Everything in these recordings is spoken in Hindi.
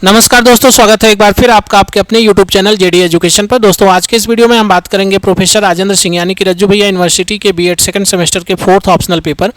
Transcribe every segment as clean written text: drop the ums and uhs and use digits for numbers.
नमस्कार दोस्तों, स्वागत है एक बार फिर आपका आपके अपने YouTube चैनल जेडी एजुकेशन पर। दोस्तों आज के इस वीडियो में हम बात करेंगे प्रोफेसर राजेंद्र सिंह यानी कि रज्जू भैया यूनिवर्सिटी के बीएड सेकंड सेमेस्टर के 4th optional paper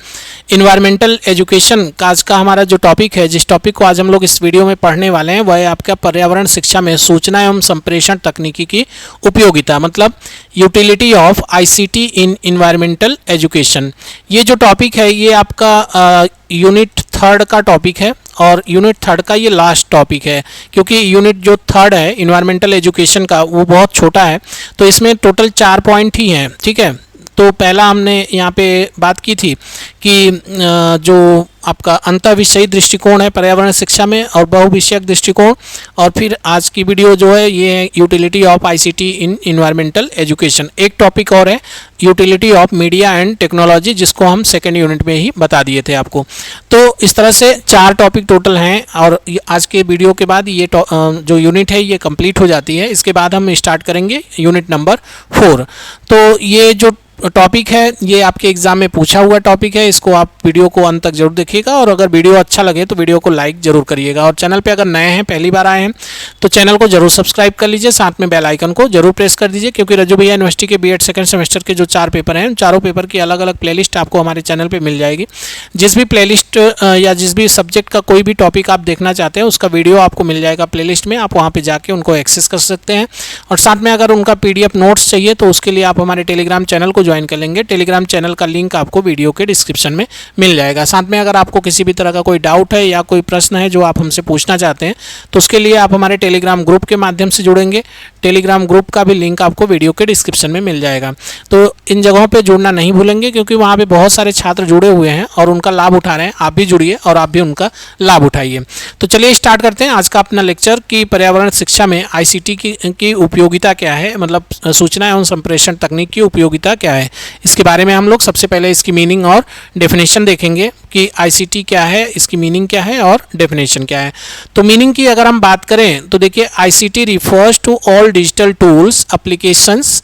environmental education का आज का हमारा जो टॉपिक है, जिस टॉपिक को आज हम लोग इस वीडियो में पढ़ने वाले हैं वह है आपका पर्यावरण शिक्षा में सूचना एवं संप्रेषण तकनीकी की उपयोगिता, मतलब utility of ICT in environmental education. ये जो टॉपिक है ये आपका यूनिट 3rd का टॉपिक है और यूनिट 3rd का ये लास्ट टॉपिक है, क्योंकि यूनिट जो 3rd है इन्वायरमेंटल एजुकेशन का वो बहुत छोटा है, तो इसमें टोटल 4 पॉइंट ही हैं। ठीक है, तो पहला हमने यहाँ पे बात की थी कि जो आपका अंतःविषयी दृष्टिकोण है पर्यावरण शिक्षा में और बहुविषयक दृष्टिकोण, और फिर आज की वीडियो जो है ये है utility of ICT in environmental education. एक टॉपिक और है utility of media and technology, जिसको हम सेकेंड यूनिट में ही बता दिए थे आपको। तो इस तरह से 4 टॉपिक टोटल हैं और आज के वीडियो के बाद ये जो यूनिट है ये कंप्लीट हो जाती है। इसके बाद हम स्टार्ट करेंगे यूनिट नंबर 4। तो ये जो टॉपिक है ये आपके एग्जाम में पूछा हुआ टॉपिक है, इसको आप वीडियो को अंत तक जरूर देखिएगा और अगर वीडियो अच्छा लगे तो वीडियो को लाइक जरूर करिएगा। और चैनल पे अगर नए हैं, पहली बार आए हैं, तो चैनल को जरूर सब्सक्राइब कर लीजिए, साथ में बेल आइकन को जरूर प्रेस कर दीजिए, क्योंकि रज्जू भैया यूनिवर्सिटी के बीएड सेकंड सेमेस्टर के जो 4 पेपर हैं, चारों पेपर की अलग अलग प्लेलिस्ट आपको हमारे चैनल पर मिल जाएगी। जिस भी प्लेलिस्ट या जिस भी सब्जेक्ट का कोई भी टॉपिक आप देखना चाहते हैं उसका वीडियो आपको मिल जाएगा प्लेलिस्ट में, आप वहाँ पर जाके उनको एक्सेस कर सकते हैं। और साथ में अगर उनका PDF नोट्स चाहिए तो उसके लिए आप हमारे टेलीग्राम चैनल को ज्वाइन कर लेंगे। टेलीग्राम चैनल का लिंक आपको वीडियो के डिस्क्रिप्शन में मिल जाएगा। साथ में अगर आपको किसी भी तरह का कोई डाउट है या कोई प्रश्न है जो आप हमसे पूछना चाहते हैं तो उसके लिए आप हमारे टेलीग्राम ग्रुप के माध्यम से जुड़ेंगे। टेलीग्राम ग्रुप का भी लिंक आपको वीडियो के डिस्क्रिप्शन में मिल जाएगा। तो इन जगहों पे जुड़ना नहीं भूलेंगे, क्योंकि वहाँ पे बहुत सारे छात्र जुड़े हुए हैं और उनका लाभ उठा रहे हैं। आप भी जुड़िए और आप भी उनका लाभ उठाइए। तो चलिए स्टार्ट करते हैं आज का अपना लेक्चर कि पर्यावरण शिक्षा में ICT की उपयोगिता क्या है, मतलब सूचना एवं संप्रेषण तकनीक की उपयोगिता क्या है। इसके बारे में हम लोग सबसे पहले इसकी मीनिंग और डेफिनेशन देखेंगे कि ICT क्या है, इसकी मीनिंग क्या है और डेफिनेशन क्या है। तो मीनिंग की अगर हम बात करें तो देखिए, ICT refers to all digital tools, applications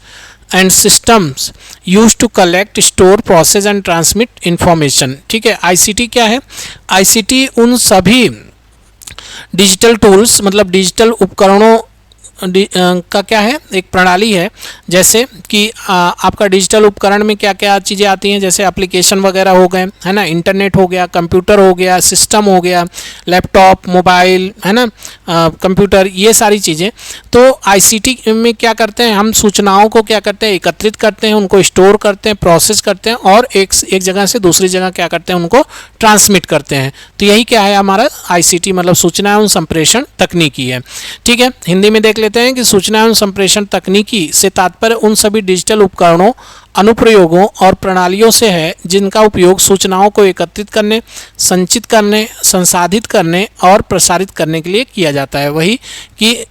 and systems use to collect, store, process and transmit information. ठीक है, ICT क्या है? ICT उन सभी डिजिटल टूल्स, मतलब डिजिटल उपकरणों का क्या है, एक प्रणाली है। जैसे कि आपका डिजिटल उपकरण में क्या क्या चीज़ें आती हैं, जैसे एप्लीकेशन वगैरह हो गए, है ना, इंटरनेट हो गया, कंप्यूटर हो गया, सिस्टम हो गया, लैपटॉप, मोबाइल, है ना, कंप्यूटर, ये सारी चीज़ें। तो ICT में क्या करते हैं, हम सूचनाओं को क्या करते हैं, एकत्रित करते हैं, उनको स्टोर करते हैं, प्रोसेस करते हैं और एक जगह से दूसरी जगह क्या करते हैं, उनको ट्रांसमिट करते हैं। तो यही क्या है हमारा ICT, मतलब सूचना एवं संप्रेषण तकनीकी है। ठीक है, हिंदी में देख लेते हैं कि सूचना एवं संप्रेषण तकनीकी से तात्पर्य उन सभी डिजिटल उपकरणों, अनुप्रयोगों और प्रणालियों से है जिनका उपयोग सूचनाओं को एकत्रित करने, संचित करने, संसाधित करने और प्रसारित करने के लिए किया जाता है। वही कि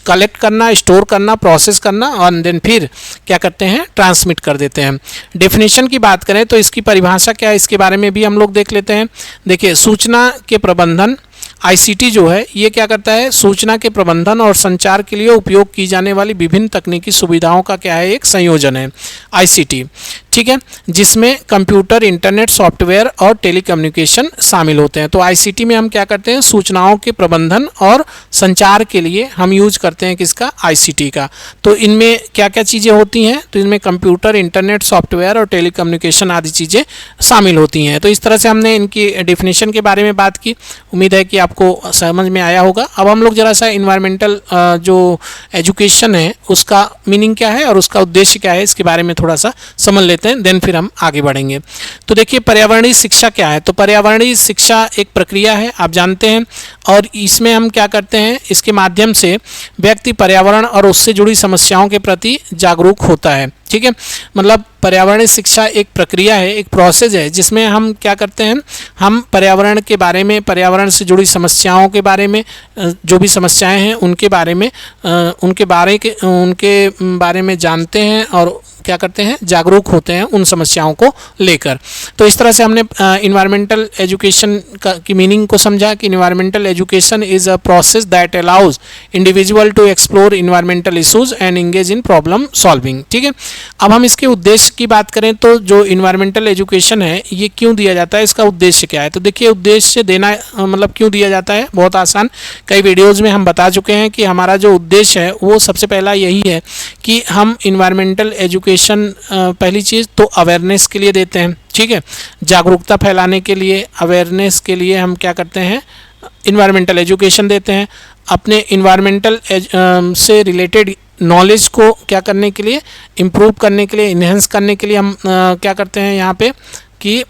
कलेक्ट करना, स्टोर करना, प्रोसेस करना और देन फिर क्या करते हैं, ट्रांसमिट कर देते हैं। डेफिनेशन की बात करें तो इसकी परिभाषा क्या है, इसके बारे में भी हम लोग देख लेते हैं। देखिए, सूचना के प्रबंधन, ICT जो है ये क्या करता है, सूचना के प्रबंधन और संचार के लिए उपयोग की जाने वाली विभिन्न तकनीकी सुविधाओं का क्या है, एक संयोजन है ICT। ठीक है, जिसमें कंप्यूटर, इंटरनेट, सॉफ्टवेयर और टेलीकम्युनिकेशन शामिल होते हैं। तो ICT में हम क्या करते हैं, सूचनाओं के प्रबंधन और संचार के लिए हम यूज करते हैं किसका, ICT का। तो इनमें क्या क्या चीज़ें होती हैं, तो इनमें कंप्यूटर, इंटरनेट, सॉफ्टवेयर और टेलीकम्युनिकेशन आदि चीज़ें शामिल होती हैं। तो इस तरह से हमने इनकी डेफिनेशन के बारे में बात की। उम्मीद है कि आपको समझ में आया होगा। अब हम लोग जरा सा इन्वायरमेंटल जो एजुकेशन है उसका मीनिंग क्या है और उसका उद्देश्य क्या है, इसके बारे में थोड़ा सा समझ लेते हैं, देन फिर हम आगे बढ़ेंगे। तो देखिए, पर्यावरणीय शिक्षा क्या है। तो पर्यावरणीय शिक्षा एक प्रक्रिया है, आप जानते हैं, और इसमें हम क्या करते हैं, इसके माध्यम से व्यक्ति पर्यावरण और उससे जुड़ी समस्याओं के प्रति जागरूक होता है। ठीक है, मतलब पर्यावरणीय शिक्षा एक प्रक्रिया है, एक प्रोसेस है, जिसमें हम क्या करते हैं, हम पर्यावरण के बारे में, पर्यावरण से जुड़ी समस्याओं के बारे में, जो भी समस्याएं हैं उनके बारे में जानते हैं और क्या करते हैं, जागरूक होते हैं उन समस्याओं को लेकर। तो इस तरह से हमने इन्वायरमेंटल एजुकेशन की मीनिंग को समझा कि environmental education is a process that allows individual to explore environmental issues and engage in problem solving. ठीक है, अब हम इसके उद्देश्य की बात करें तो जो इन्वायरमेंटल एजुकेशन है ये क्यों दिया जाता है, इसका उद्देश्य क्या है। तो देखिए, उद्देश्य देना मतलब क्यों दिया जाता है, बहुत आसान, कई वीडियोज़ में हम बता चुके हैं कि हमारा जो उद्देश्य है वो सबसे पहला यही है कि हम इन्वायरमेंटल एजुकेशन पहली चीज़ तो अवेयरनेस के लिए देते हैं। ठीक है, जागरूकता फैलाने के लिए, अवेयरनेस के लिए हम क्या करते हैं, इन्वायरमेंटल एजुकेशन देते हैं। अपने इन्वायरमेंटल से रिलेटेड नॉलेज को क्या करने के लिए, इम्प्रूव करने के लिए, इन्हेंस करने के लिए हम क्या करते हैं यहाँ पे कि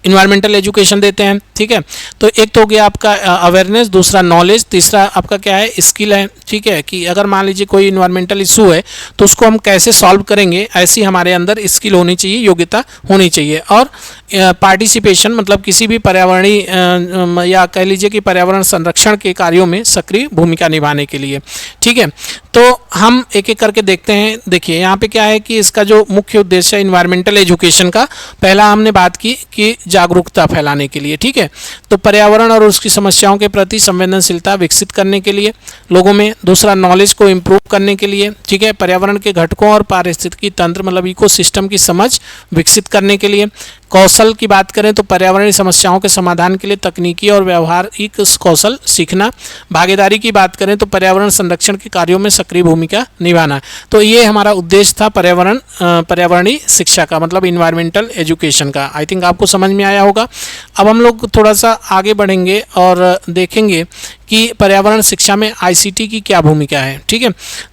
इन्वायरमेंटल एजुकेशन देते हैं। ठीक है, तो एक तो हो गया आपका अवेयरनेस, दूसरा नॉलेज, तीसरा आपका क्या है, स्किल है। ठीक है, कि अगर मान लीजिए कोई इन्वायरमेंटल इशू है तो उसको हम कैसे सॉल्व करेंगे, ऐसी हमारे अंदर स्किल होनी चाहिए, योग्यता होनी चाहिए। और पार्टिसिपेशन मतलब किसी भी पर्यावरणीय या कह लीजिए कि पर्यावरण संरक्षण के कार्यों में सक्रिय भूमिका निभाने के लिए। ठीक है, तो हम एक एक करके देखते हैं। देखिए यहाँ पे क्या है कि इसका जो मुख्य उद्देश्य है इन्वायरमेंटल एजुकेशन का, पहला हमने बात की कि जागरूकता फैलाने के लिए। ठीक है, तो पर्यावरण और उसकी समस्याओं के प्रति संवेदनशीलता विकसित करने के लिए लोगों में। दूसरा, नॉलेज को इम्प्रूव करने के लिए। ठीक है, पर्यावरण के घटकों और पारिस्थितिकी तंत्र मतलब इकोसिस्टम की समझ विकसित करने के लिए। कौशल की बात करें तो पर्यावरणीय समस्याओं के समाधान के लिए तकनीकी और व्यवहारिक कौशल सीखना। भागीदारी की बात करें तो पर्यावरण संरक्षण के कार्यों में सक्रिय भूमिका निभाना। तो ये हमारा उद्देश्य था पर्यावरणीय शिक्षा का, मतलब इन्वायरमेंटल एजुकेशन का। आई थिंक आपको समझ में आया होगा। अब हम लोग थोड़ा सा आगे बढ़ेंगे और देखेंगे कि पर्यावरण शिक्षा में आईसीटी की क्या भूमिका है। ठीक है,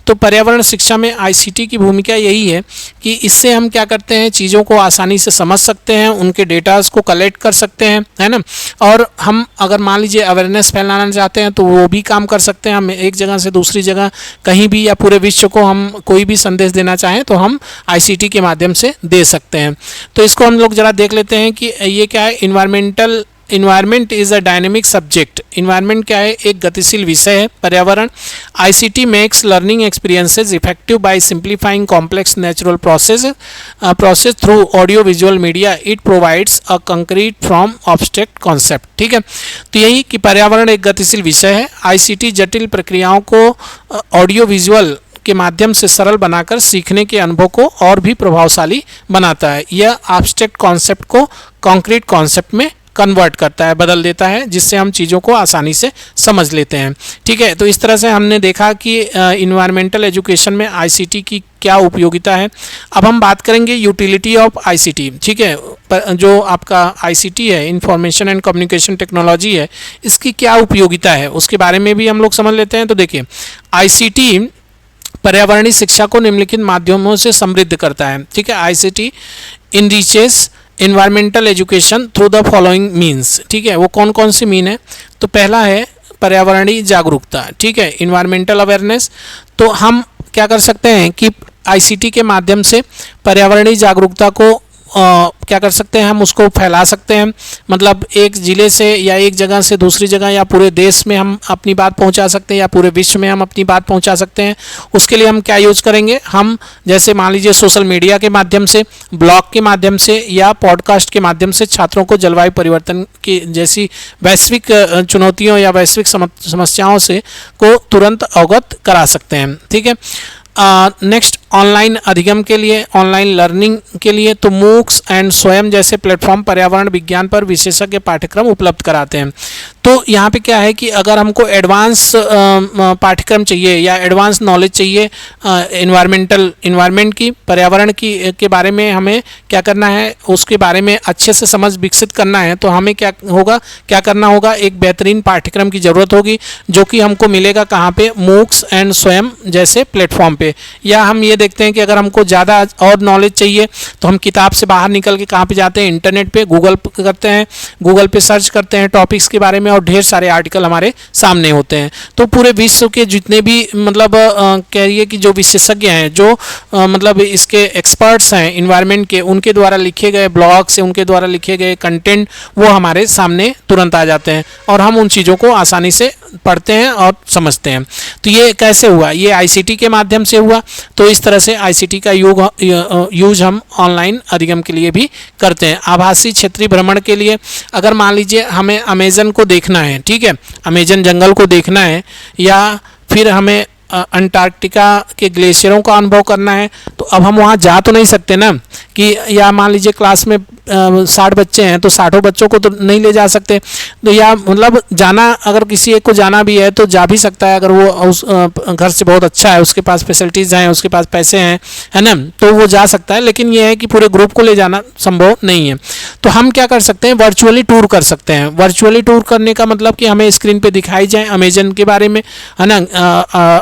तो पर्यावरण शिक्षा में आईसीटी की भूमिका यही है कि इससे हम क्या करते हैं, चीज़ों को आसानी से समझ सकते हैं, उनके डेटास को कलेक्ट कर सकते हैं, है ना। और हम अगर मान लीजिए अवेयरनेस फैलाना चाहते हैं तो वो भी काम कर सकते हैं। हम एक जगह से दूसरी जगह कहीं भी या पूरे विश्व को हम कोई भी संदेश देना चाहें तो हम आईसीटी के माध्यम से दे सकते हैं। तो इसको हम लोग ज़रा देख लेते हैं कि ये क्या है। Environment is a dynamic subject. Environment क्या है, एक गतिशील विषय है, पर्यावरण। ICT makes learning experiences effective by simplifying complex natural process through audio visual media. It provides a concrete from abstract concept. ठीक है, तो यही कि पर्यावरण एक गतिशील विषय है। आईसीटी जटिल प्रक्रियाओं को ऑडियो विजुअल के माध्यम से सरल बनाकर सीखने के अनुभव को और भी प्रभावशाली बनाता है। यह एब्स्ट्रैक्ट कॉन्सेप्ट को कॉन्क्रीट कॉन्सेप्ट में कन्वर्ट करता है, बदल देता है, जिससे हम चीज़ों को आसानी से समझ लेते हैं। ठीक है, तो इस तरह से हमने देखा कि इन्वायरमेंटल एजुकेशन में आईसीटी की क्या उपयोगिता है। अब हम बात करेंगे यूटिलिटी ऑफ आईसीटी। ठीक है, जो आपका आईसीटी है, इंफॉर्मेशन एंड कम्युनिकेशन टेक्नोलॉजी है, इसकी क्या उपयोगिता है उसके बारे में भी हम लोग समझ लेते हैं। तो देखिए, आईसीटी पर्यावरणीय शिक्षा को निम्नलिखित माध्यमों से समृद्ध करता है। ठीक है, ICT enriches environmental education through the following means. ठीक है, वो कौन कौन सी मीन है, तो पहला है पर्यावरणीय जागरूकता। ठीक है, इन्वायरमेंटल अवेयरनेस। तो हम क्या कर सकते हैं कि आईसीटी के माध्यम से पर्यावरणीय जागरूकता को क्या कर सकते हैं, हम उसको फैला सकते हैं। मतलब एक ज़िले से या एक जगह से दूसरी जगह या पूरे देश में हम अपनी बात पहुंचा सकते हैं या पूरे विश्व में हम अपनी बात पहुंचा सकते हैं। उसके लिए हम क्या यूज़ करेंगे, हम जैसे मान लीजिए सोशल मीडिया के माध्यम से, ब्लॉग के माध्यम से या पॉडकास्ट के माध्यम से छात्रों को जलवायु परिवर्तन की जैसी वैश्विक चुनौतियों या वैश्विक समस्याओं से को तुरंत अवगत करा सकते हैं। ठीक है, नेक्स्ट ऑनलाइन अधिगम के लिए, ऑनलाइन लर्निंग के लिए तो मूक्स एंड स्वयं जैसे प्लेटफॉर्म पर्यावरण विज्ञान पर विशेषज्ञ पाठ्यक्रम उपलब्ध कराते हैं। तो यहाँ पे क्या है कि अगर हमको एडवांस पाठ्यक्रम चाहिए या एडवांस नॉलेज चाहिए इन्वायरमेंट की, पर्यावरण की के बारे में हमें क्या करना है, उसके बारे में अच्छे से समझ विकसित करना है, तो हमें क्या करना होगा, एक बेहतरीन पाठ्यक्रम की ज़रूरत होगी, जो कि हमको मिलेगा कहाँ पे, मूक्स एंड स्वयं जैसे प्लेटफॉर्म पे। या हम ये देखते हैं कि अगर हमको ज़्यादा और नॉलेज चाहिए तो हम किताब से बाहर निकल के कहाँ पे जाते हैं, इंटरनेट पे गूगल करते हैं, गूगल पे सर्च करते हैं टॉपिक्स के बारे में और ढेर सारे आर्टिकल हमारे सामने होते हैं। तो पूरे विश्व के जितने भी मतलब कहिए कि जो विशेषज्ञ हैं, जो मतलब इसके एक्सपर्ट्स हैं इन्वायरमेंट के, उनके द्वारा लिखे गए ब्लॉग से, उनके द्वारा लिखे गए कंटेंट वो हमारे सामने तुरंत आ जाते हैं और हम उन चीज़ों को आसानी से पढ़ते हैं और समझते हैं। तो ये कैसे हुआ, ये आईसीटी के माध्यम से हुआ। तो इस तरह से आईसीटी का यूज हम ऑनलाइन अधिगम के लिए भी करते हैं। आभासी क्षेत्रीय भ्रमण के लिए अगर मान लीजिए हमें अमेजन को देखना है, ठीक है, अमेजन जंगल को देखना है, या फिर हमें अंटार्कटिका के ग्लेशियरों का अनुभव करना है, तो अब हम वहाँ जा तो नहीं सकते ना, कि या मान लीजिए क्लास में 60 बच्चे हैं तो 60 बच्चों को तो नहीं ले जा सकते, तो या मतलब जाना, अगर किसी एक को जाना भी है तो जा भी सकता है, अगर वो उस घर से बहुत अच्छा है, उसके पास फैसिलिटीज़ हैं, उसके पास पैसे हैं, है ना, तो वो जा सकता है। लेकिन ये है कि पूरे ग्रुप को ले जाना संभव नहीं है। तो हम क्या कर सकते हैं, वर्चुअली टूर कर सकते हैं। वर्चुअली टूर करने का मतलब कि हमें स्क्रीन पर दिखाई जाए अमेजन के बारे में, है ना,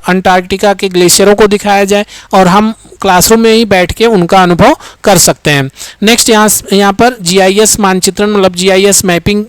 अंटार्कटिका के ग्लेशियरों को दिखाया जाए और हम क्लासरूम में ही बैठ के उनका अनुभव कर सकते हैं। नेक्स्ट यहाँ पर जीआईएस मानचित्रण, मतलब जीआईएस मैपिंग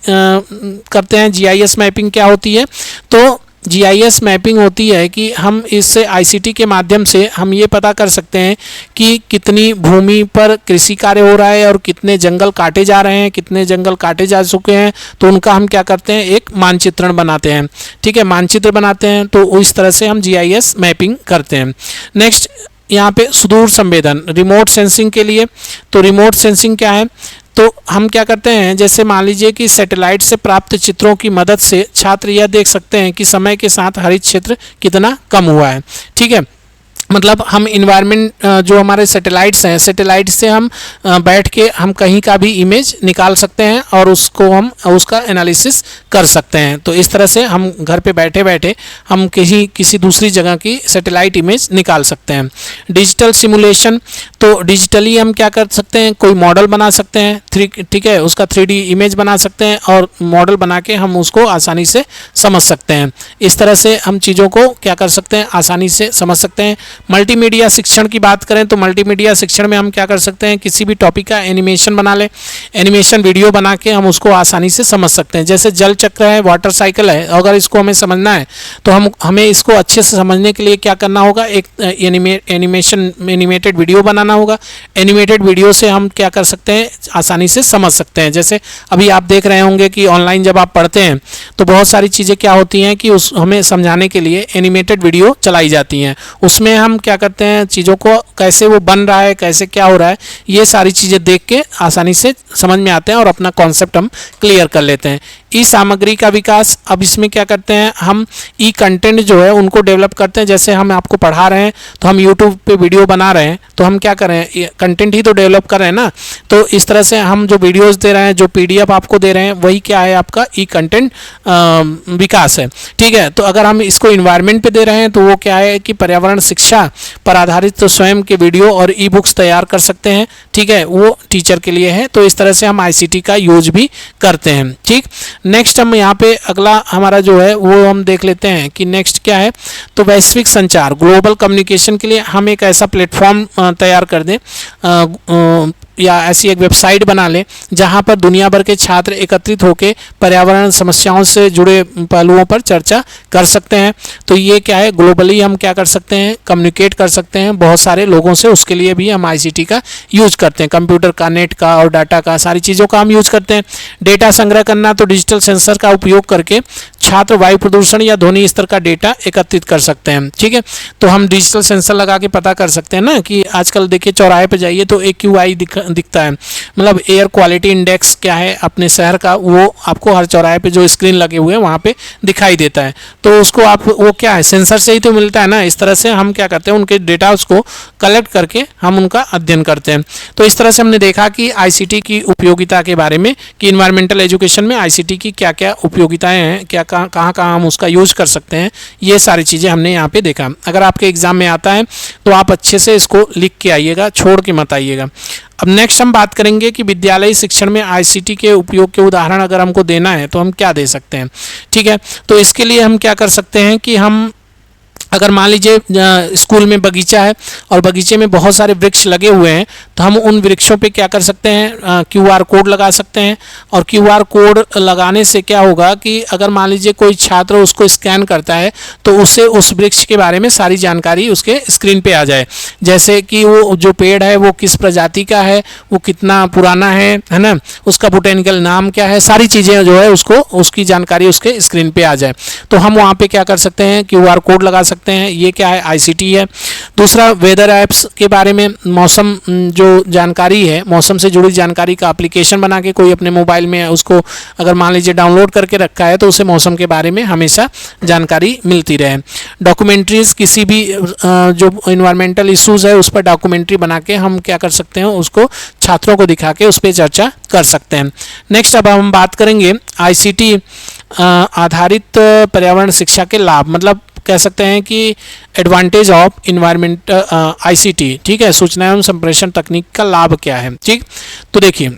करते हैं। जीआईएस मैपिंग क्या होती है, तो जीआईएस मैपिंग होती है कि हम इससे आईसीटी के माध्यम से हम ये पता कर सकते हैं कि कितनी भूमि पर कृषि कार्य हो रहा है और कितने जंगल काटे जा रहे हैं, कितने जंगल काटे जा चुके हैं, तो उनका हम क्या करते हैं, एक मानचित्रण बनाते हैं, ठीक है, मानचित्र बनाते हैं। तो इस तरह से हम जीआईएस मैपिंग करते हैं। नेक्स्ट यहाँ पे सुदूर संवेदन, रिमोट सेंसिंग के लिए, तो रिमोट सेंसिंग क्या है, तो हम क्या करते हैं, जैसे मान लीजिए कि सैटेलाइट से प्राप्त चित्रों की मदद से छात्र यह देख सकते हैं कि समय के साथ हरित क्षेत्र कितना कम हुआ है, ठीक है। मतलब हम इन्वायरमेंट जो हमारे सैटेलाइट्स हैं, सैटेलाइट से हम बैठ के हम कहीं का भी इमेज निकाल सकते हैं और उसको हम उसका एनालिसिस कर सकते हैं। तो इस तरह से हम घर पे बैठे बैठे हम किसी दूसरी जगह की सैटेलाइट इमेज निकाल सकते हैं। डिजिटल सिमुलेशन, तो डिजिटली हम क्या कर सकते हैं, कोई मॉडल बना सकते हैं, ठीक है, उसका 3D इमेज बना सकते हैं और मॉडल बना के हम उसको आसानी से समझ सकते हैं। इस तरह से हम चीज़ों को क्या कर सकते हैं, आसानी से समझ सकते हैं। मल्टीमीडिया शिक्षण की बात करें तो मल्टीमीडिया शिक्षण में हम क्या कर सकते हैं, किसी भी टॉपिक का एनिमेशन बना लें, एनिमेशन वीडियो बना के हम उसको आसानी से समझ सकते हैं। जैसे जल चक्र है, वाटर साइकिल है, अगर इसको हमें समझना है तो हमें इसको अच्छे से समझने के लिए क्या करना होगा, एक एनिमेटेड वीडियो बनाना होगा। एनिमेटेड वीडियो से हम क्या कर सकते हैं, आसानी से समझ सकते हैं। जैसे अभी आप देख रहे होंगे कि ऑनलाइन जब आप पढ़ते हैं तो बहुत सारी चीज़ें क्या होती हैं कि हमें समझाने के लिए एनिमेटेड वीडियो चलाई जाती हैं, उसमें हम क्या करते हैं, चीज़ों को कैसे वो बन रहा है, कैसे क्या हो रहा है, ये सारी चीज़ें देख के आसानी से समझ में आते हैं और अपना कॉन्सेप्ट हम क्लियर कर लेते हैं। ई सामग्री का विकास, अब इसमें क्या करते हैं, हम ई कंटेंट जो है उनको डेवलप करते हैं। जैसे हम आपको पढ़ा रहे हैं तो हम यूट्यूब पे वीडियो बना रहे हैं, तो हम क्या कर रहे हैं, कंटेंट ही तो डेवलप कर रहे हैं ना। तो इस तरह से हम जो वीडियोस दे रहे हैं, जो पीडीएफ आपको दे रहे हैं, वही क्या है, आपका ई कंटेंट विकास है, ठीक है। तो अगर हम इसको इन्वायरमेंट पे दे रहे हैं तो वो क्या है कि पर्यावरण शिक्षा पर आधारित तो स्वयं के वीडियो और ई बुक्स तैयार कर सकते हैं, ठीक है, वो टीचर के लिए है। तो इस तरह से हम आईसीटी का यूज भी करते हैं, ठीक। नेक्स्ट हम यहाँ पे अगला हमारा जो है वो हम देख लेते हैं कि नेक्स्ट क्या है, तो वैश्विक संचार, ग्लोबल कम्युनिकेशन के लिए हम एक ऐसा प्लेटफॉर्म तैयार कर दें या ऐसी एक वेबसाइट बना लें जहां पर दुनिया भर के छात्र एकत्रित होकर पर्यावरण समस्याओं से जुड़े पहलुओं पर चर्चा कर सकते हैं। तो ये क्या है, ग्लोबली हम क्या कर सकते हैं, कम्युनिकेट कर सकते हैं बहुत सारे लोगों से। उसके लिए भी हम आईसीटी का यूज करते हैं, कंप्यूटर का, नेट का और डाटा का, सारी चीज़ों का हम यूज करते हैं। डेटा संग्रह करना, तो डिजिटल सेंसर का उपयोग करके छात्र वायु प्रदूषण या ध्वनि स्तर का डेटा एकत्रित कर सकते हैं, ठीक है। तो हम डिजिटल सेंसर लगा के पता कर सकते हैं ना, कि आजकल देखिए चौराहे पे जाइए तो AQI दिखता है, मतलब एयर क्वालिटी इंडेक्स क्या है अपने शहर का, वो आपको हर चौराहे पे जो स्क्रीन लगे हुए हैं वहाँ पे दिखाई देता है। तो उसको आप, वो क्या है, सेंसर से ही तो मिलता है ना। इस तरह से हम क्या करते हैं, उनके डेटा उसको कलेक्ट करके हम उनका अध्ययन करते हैं। तो इस तरह से हमने देखा कि आईसीटी की उपयोगिता के बारे में, कि इन्वायरमेंटल एजुकेशन में आईसीटी की क्या क्या उपयोगिताएं हैं, क्या कहाँ हम उसका यूज कर सकते हैं, ये सारी चीज़ें हमने यहाँ पे देखा। अगर आपके एग्जाम में आता है तो आप अच्छे से इसको लिख के आइएगा, छोड़ के मत आइएगा। अब नेक्स्ट हम बात करेंगे कि विद्यालयी शिक्षण में आईसीटी के उपयोग के उदाहरण अगर हमको देना है तो हम क्या दे सकते हैं, ठीक है। तो इसके लिए हम क्या कर सकते हैं कि हम अगर मान लीजिए स्कूल में बगीचा है और बगीचे में बहुत सारे वृक्ष लगे हुए हैं, तो हम उन वृक्षों पे क्या कर सकते हैं, QR कोड लगा सकते हैं। और QR कोड लगाने से क्या होगा कि अगर मान लीजिए कोई छात्र उसको स्कैन करता है तो उससे उस वृक्ष के बारे में सारी जानकारी उसके स्क्रीन पे आ जाए। जैसे कि वो जो पेड़ है वो किस प्रजाति का है, वो कितना पुराना है ना, उसका बोटेनिकल नाम क्या है, सारी चीज़ें जो है उसको, उसकी जानकारी उसके स्क्रीन पे आ जाए। तो हम वहाँ पे क्या कर सकते हैं, QR कोड लगा सकते सकते हैं। ये क्या है, आईसीटी है। दूसरा वेदर ऐप्स के बारे में, मौसम जो जानकारी है, मौसम से जुड़ी जानकारी का एप्लीकेशन बना के कोई अपने मोबाइल में उसको अगर मान लीजिए डाउनलोड करके रखा है तो उसे मौसम के बारे में हमेशा जानकारी मिलती रहे। डॉक्यूमेंट्रीज, किसी भी जो इन्वायरमेंटल इश्यूज़ है उस पर डॉक्यूमेंट्री बना के हम क्या कर सकते हैं, उसको छात्रों को दिखा के उस पर चर्चा कर सकते हैं। नेक्स्ट अब हम बात करेंगे आईसीटी आधारित पर्यावरण शिक्षा के लाभ, मतलब कह सकते हैं कि एडवांटेज ऑफ इन्वायरमेंट आईसीटी, ठीक है, सूचना एवं संप्रेषण तकनीक का लाभ क्या है। ठीक, तो देखिए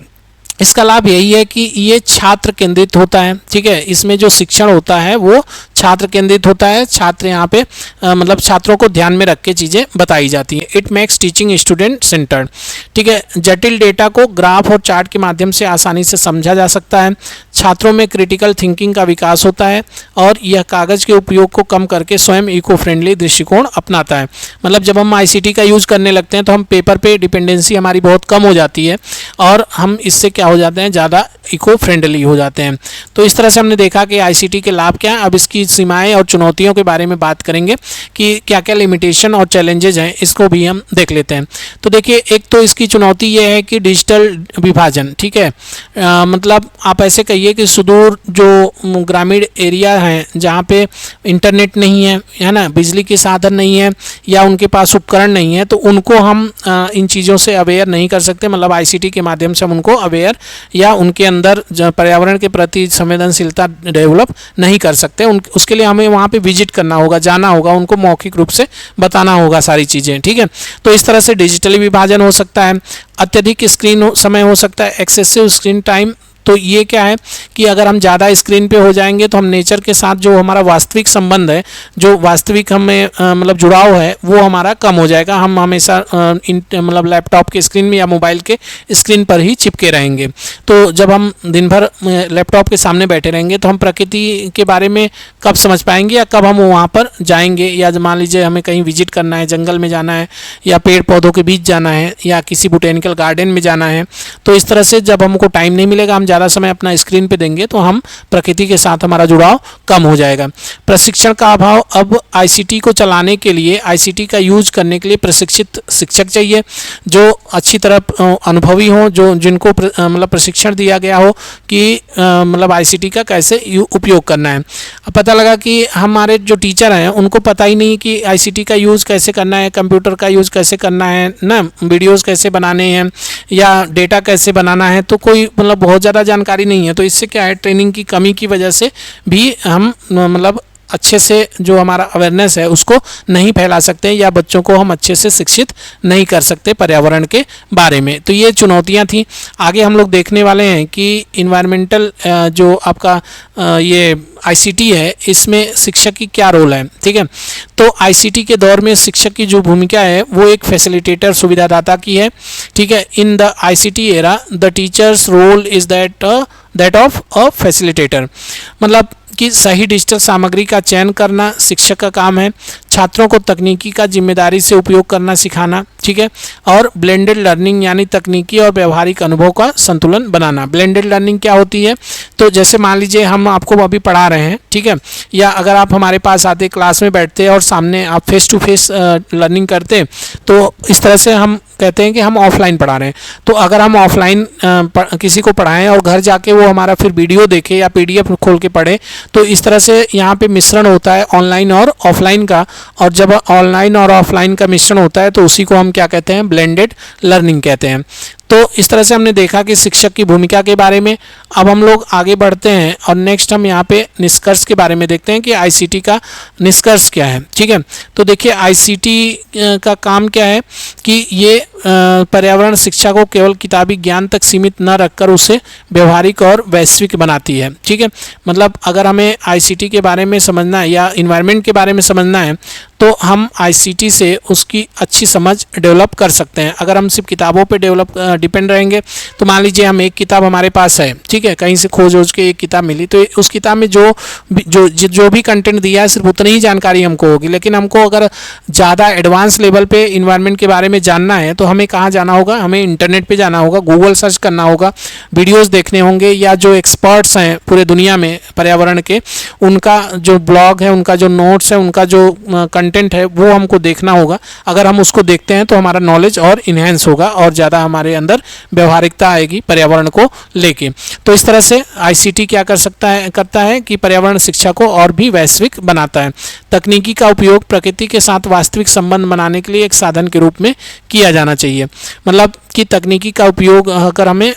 इसका लाभ यही है कि ये छात्र केंद्रित होता है। ठीक है, इसमें जो शिक्षण होता है वो छात्र केंद्रित होता है। छात्र यहाँ पे मतलब छात्रों को ध्यान में रख के चीज़ें बताई जाती हैं। It makes teaching student centred. ठीक है, जटिल डेटा को ग्राफ और चार्ट के माध्यम से आसानी से समझा जा सकता है। छात्रों में क्रिटिकल थिंकिंग का विकास होता है और यह कागज़ के उपयोग को कम करके स्वयं इको फ्रेंडली दृष्टिकोण अपनाता है। मतलब जब हम आईसीटी का यूज़ करने लगते हैं तो हम पेपर पे डिपेंडेंसी हमारी बहुत कम हो जाती है और हम इससे क्या हो जाते हैं, ज़्यादा इको फ्रेंडली हो जाते हैं। तो इस तरह से हमने देखा कि आईसीटी के लाभ क्या हैं। अब इसकी सीमाएं और चुनौतियों के बारे में बात करेंगे कि क्या क्या लिमिटेशन और चैलेंजेज हैं, इसको भी हम देख लेते हैं। तो देखिए, एक तो इसकी चुनौती ये है कि डिजिटल विभाजन। ठीक है, मतलब आप ऐसे कहिए कि सुदूर जो ग्रामीण एरिया हैं जहाँ पे इंटरनेट नहीं है ना, बिजली के साधन नहीं है या उनके पास उपकरण नहीं है, तो उनको हम इन चीज़ों से अवेयर नहीं कर सकते। मतलब आईसीटी के माध्यम से हम उनको अवेयर या उनके अंदर पर्यावरण के प्रति संवेदनशीलता डेवलप नहीं कर सकते। उसके लिए हमें वहाँ पे विजिट करना होगा, जाना होगा, उनको मौखिक रूप से बताना होगा सारी चीज़ें। ठीक है, तो इस तरह से डिजिटली विभाजन हो सकता है। अत्यधिक स्क्रीन समय हो सकता है, एक्सेसिव स्क्रीन टाइम। तो ये क्या है कि अगर हम ज़्यादा स्क्रीन पे हो जाएंगे तो हम नेचर के साथ जो हमारा वास्तविक संबंध है, जो वास्तविक हमें मतलब जुड़ाव है, वो हमारा कम हो जाएगा। हम हमेशा मतलब लैपटॉप के स्क्रीन में या मोबाइल के स्क्रीन पर ही चिपके रहेंगे। तो जब हम दिन भर लैपटॉप के सामने बैठे रहेंगे तो हम प्रकृति के बारे में कब समझ पाएंगे या कब हम वहाँ पर जाएंगे, या मान लीजिए हमें कहीं विजिट करना है, जंगल में जाना है या पेड़ पौधों के बीच जाना है या किसी बोटेनिकल गार्डन में जाना है। तो इस तरह से जब हमको टाइम नहीं मिलेगा, हम ज़्यादा समय अपना स्क्रीन पे देंगे तो हम प्रकृति के साथ हमारा जुड़ाव कम हो जाएगा। प्रशिक्षण का अभाव। अब आईसीटी को चलाने के लिए, आईसीटी का यूज करने के लिए प्रशिक्षित शिक्षक चाहिए जो अच्छी तरह अनुभवी हों, जो जिनको मतलब प्रशिक्षण दिया गया हो कि मतलब आईसीटी का कैसे उपयोग करना है। अब पता लगा कि हमारे जो टीचर हैं उनको पता ही नहीं कि आईसीटी का यूज़ कैसे करना है, कंप्यूटर का यूज़ कैसे करना है ना, वीडियोज़ कैसे बनाने हैं या डेटा कैसे बनाना है, तो कोई मतलब बहुत ज़्यादा जानकारी नहीं है। तो इससे क्या है, ट्रेनिंग की कमी की वजह से भी हम मतलब अच्छे से जो हमारा अवेयरनेस है उसको नहीं फैला सकते या बच्चों को हम अच्छे से शिक्षित नहीं कर सकते पर्यावरण के बारे में। तो ये चुनौतियां थी। आगे हम लोग देखने वाले हैं कि इन्वायरमेंटल जो आपका ये आईसीटी है, इसमें शिक्षक की क्या रोल है। ठीक है, तो आईसीटी के दौर में शिक्षक की जो भूमिका है वो एक फैसिलिटेटर, सुविधादाता की है। ठीक है, in the ICT era the teachers role is that of a facilitator. मतलब कि सही डिजिटल सामग्री का चयन करना शिक्षक का काम है। छात्रों को तकनीकी का जिम्मेदारी से उपयोग करना सिखाना। ठीक है, और ब्लेंडेड लर्निंग यानी तकनीकी और व्यवहारिक अनुभव का संतुलन बनाना। ब्लेंडेड लर्निंग क्या होती है, तो जैसे मान लीजिए हम आपको अभी पढ़ा रहे हैं, ठीक है, या अगर आप हमारे पास आते, क्लास में बैठते और सामने आप फेस टू फेस लर्निंग करते, तो इस तरह से हम कहते हैं कि हम ऑफलाइन पढ़ा रहे हैं। तो अगर हम ऑफलाइन किसी को पढ़ाएं और घर जाके वो हमारा फिर वीडियो देखे या पीडीएफ खोल के पढ़े, तो इस तरह से यहाँ पे मिश्रण होता है ऑनलाइन और ऑफलाइन का। और जब ऑनलाइन और ऑफलाइन का मिश्रण होता है तो उसी को हम क्या कहते हैं, ब्लेंडेड लर्निंग कहते हैं। तो इस तरह से हमने देखा कि शिक्षक की भूमिका के बारे में। अब हम लोग आगे बढ़ते हैं और नेक्स्ट हम यहाँ पे निष्कर्ष के बारे में देखते हैं कि आईसीटी का निष्कर्ष क्या है। ठीक है, तो देखिए आईसीटी का काम क्या है कि ये पर्यावरण शिक्षा को केवल किताबी ज्ञान तक सीमित न रखकर उसे व्यवहारिक और वैश्विक बनाती है। ठीक है, मतलब अगर हमें आईसीटी के बारे में समझना है या इन्वायरमेंट के बारे में समझना है तो हम आईसीटी से उसकी अच्छी समझ डेवलप कर सकते हैं। अगर हम सिर्फ किताबों पे डिपेंड रहेंगे तो मान लीजिए हम एक किताब हमारे पास है, ठीक है, कहीं से खोज के एक किताब मिली, तो उस किताब में जो भी कंटेंट दिया है सिर्फ उतनी ही जानकारी हमको होगी। लेकिन हमको अगर ज़्यादा एडवांस लेवल पे इन्वायरमेंट के बारे में जानना है तो हमें कहाँ जाना होगा, हमें इंटरनेट पे जाना होगा, गूगल सर्च करना होगा, वीडियोस देखने होंगे, या जो एक्सपर्ट्स हैं पूरे दुनिया में पर्यावरण के, उनका जो ब्लॉग है, उनका जो नोट्स है, उनका जो कंटेंट है, वो हमको देखना होगा। अगर हम उसको देखते हैं तो हमारा नॉलेज और इन्हेंस होगा और ज़्यादा हमारे अंदर व्यवहारिकता आएगी पर्यावरण को लेके। तो इस तरह से आईसीटी क्या करता है कि पर्यावरण शिक्षा को और भी वैश्विक बनाता है। तकनीकी का उपयोग प्रकृति के साथ वास्तविक संबंध बनाने के लिए एक साधन के रूप में किया जाना चाहिए। मतलब कि तकनीकी का उपयोग अगर हमें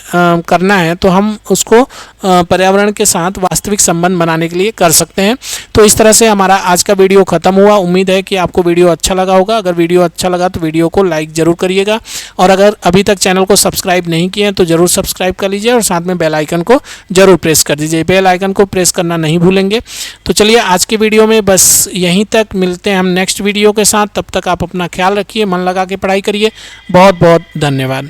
करना है तो हम उसको पर्यावरण के साथ वास्तविक संबंध बनाने के लिए कर सकते हैं। तो इस तरह से हमारा आज का वीडियो ख़त्म हुआ। उम्मीद है कि आपको वीडियो अच्छा लगा होगा। अगर वीडियो अच्छा लगा तो वीडियो को लाइक ज़रूर करिएगा, और अगर अभी तक चैनल को सब्सक्राइब नहीं किए हैं तो ज़रूर सब्सक्राइब कर लीजिए और साथ में बेल आइकन को ज़रूर प्रेस कर दीजिए। बेल आइकन को प्रेस करना नहीं भूलेंगे। तो चलिए आज की वीडियो में बस यहीं तक, मिलते हैं हम नेक्स्ट वीडियो के साथ। तब तक आप अपना ख्याल रखिए, मन लगा के पढ़ाई करिए। बहुत बहुत धन्यवाद।